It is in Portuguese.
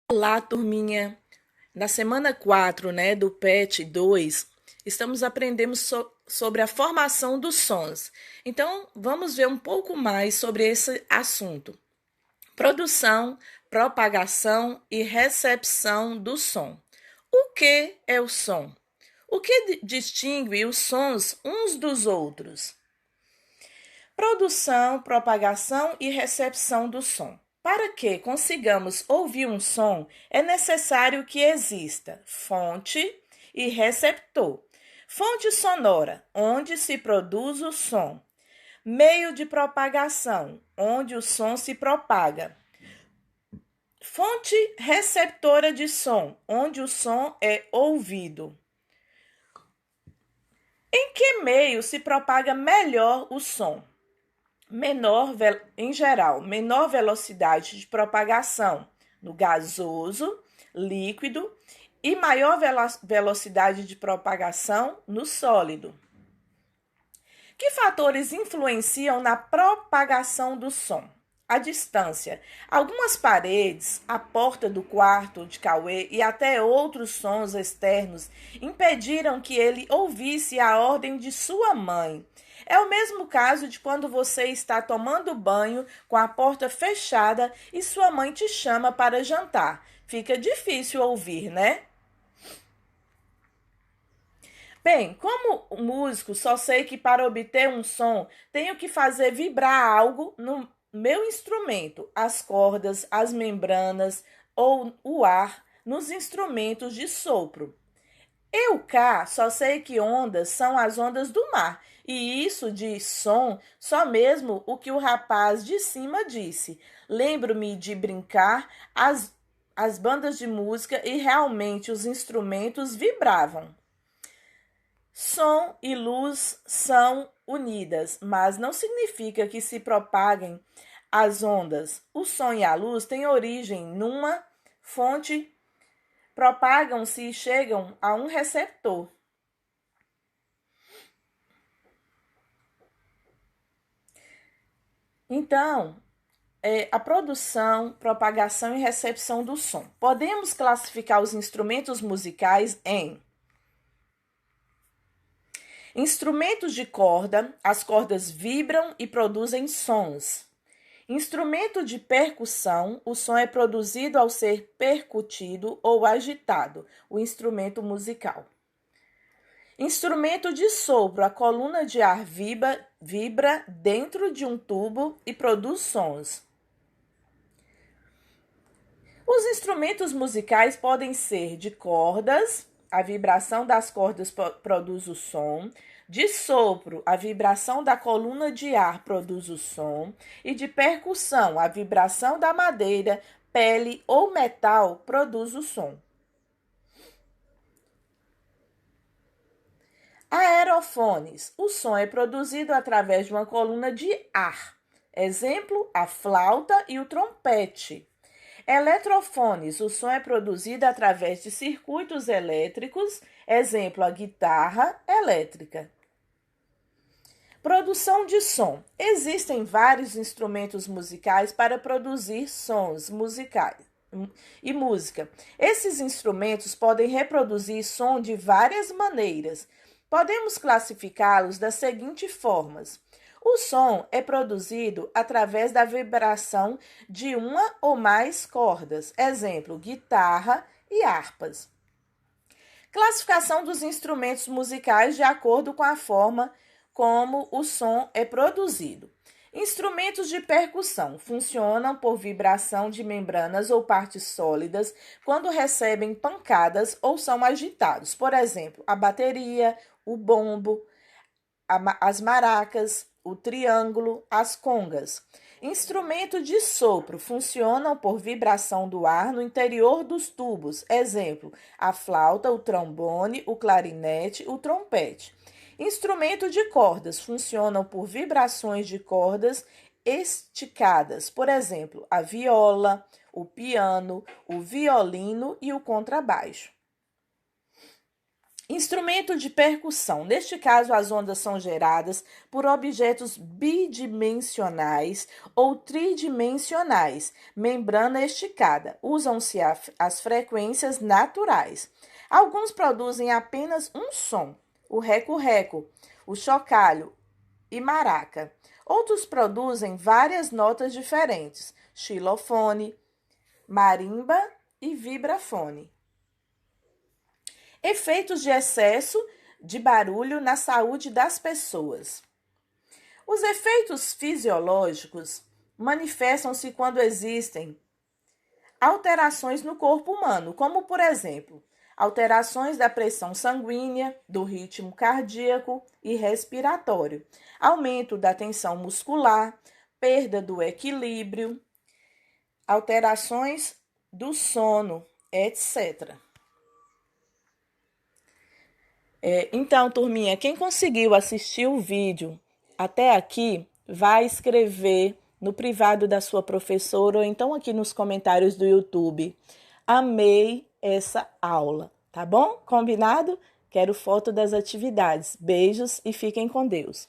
Olá, turminha! Na semana 4, né, do PET 2, estamos aprendendo sobre a formação dos sons. Então, vamos ver um pouco mais sobre esse assunto. Produção, propagação e recepção do som. O que é o som? O que distingue os sons uns dos outros? Produção, propagação e recepção do som. Para que consigamos ouvir um som, é necessário que exista fonte e receptor. Fonte sonora, onde se produz o som. Meio de propagação, onde o som se propaga. Fonte receptora de som, onde o som é ouvido. Em que meio se propaga melhor o som? Em geral, menor velocidade de propagação no gasoso, líquido e maior velocidade de propagação no sólido. Que fatores influenciam na propagação do som? A distância. Algumas paredes, a porta do quarto de Cauê e até outros sons externos impediram que ele ouvisse a ordem de sua mãe. É o mesmo caso de quando você está tomando banho com a porta fechada e sua mãe te chama para jantar. Fica difícil ouvir, né? Bem, como músico, só sei que para obter um som, tenho que fazer vibrar algo no meu instrumento, as cordas, as membranas ou o ar nos instrumentos de sopro. Eu cá só sei que ondas são as ondas do mar, e isso de som, só mesmo o que o rapaz de cima disse. Lembro-me de brincar as bandas de música e realmente os instrumentos vibravam. Som e luz são unidas, mas não significa que se propaguem as ondas. O som e a luz têm origem numa fonte, propagam-se e chegam a um receptor. Então, a produção, propagação e recepção do som. Podemos classificar os instrumentos musicais em instrumentos de corda, as cordas vibram e produzem sons. Instrumento de percussão, o som é produzido ao ser percutido ou agitado, o instrumento musical. Instrumento de sopro, a coluna de ar vibra dentro de um tubo e produz sons. Os instrumentos musicais podem ser de cordas, a vibração das cordas produz o som, de sopro, a vibração da coluna de ar produz o som, e de percussão, a vibração da madeira, pele ou metal produz o som. Aerofones. O som é produzido através de uma coluna de ar. Exemplo, a flauta e o trompete. Eletrofones. O som é produzido através de circuitos elétricos. Exemplo, a guitarra elétrica. Produção de som. Existem vários instrumentos musicais para produzir sons musicais e música. Esses instrumentos podem reproduzir som de várias maneiras. Podemos classificá-los das seguintes formas. O som é produzido através da vibração de uma ou mais cordas, exemplo, guitarra e harpas. Classificação dos instrumentos musicais de acordo com a forma como o som é produzido. Instrumentos de percussão funcionam por vibração de membranas ou partes sólidas quando recebem pancadas ou são agitados. Por exemplo, a bateria, o bombo, as maracas, o triângulo, as congas. Instrumento de sopro funcionam por vibração do ar no interior dos tubos. Exemplo, a flauta, o trombone, o clarinete, o trompete. Instrumento de cordas funcionam por vibrações de cordas esticadas. Por exemplo, a viola, o piano, o violino e o contrabaixo. Instrumento de percussão. Neste caso, as ondas são geradas por objetos bidimensionais ou tridimensionais, membrana esticada. Usam-se as frequências naturais. Alguns produzem apenas um som, o reco-reco, o chocalho e maraca. Outros produzem várias notas diferentes, xilofone, marimba e vibrafone. Efeitos de excesso de barulho na saúde das pessoas. Os efeitos fisiológicos manifestam-se quando existem alterações no corpo humano, como, por exemplo, alterações da pressão sanguínea, do ritmo cardíaco e respiratório, aumento da tensão muscular, perda do equilíbrio, alterações do sono, etc. Então, turminha, quem conseguiu assistir o vídeo até aqui, vai escrever no privado da sua professora ou então aqui nos comentários do YouTube. Amei essa aula, tá bom? Combinado? Quero foto das atividades. Beijos e fiquem com Deus.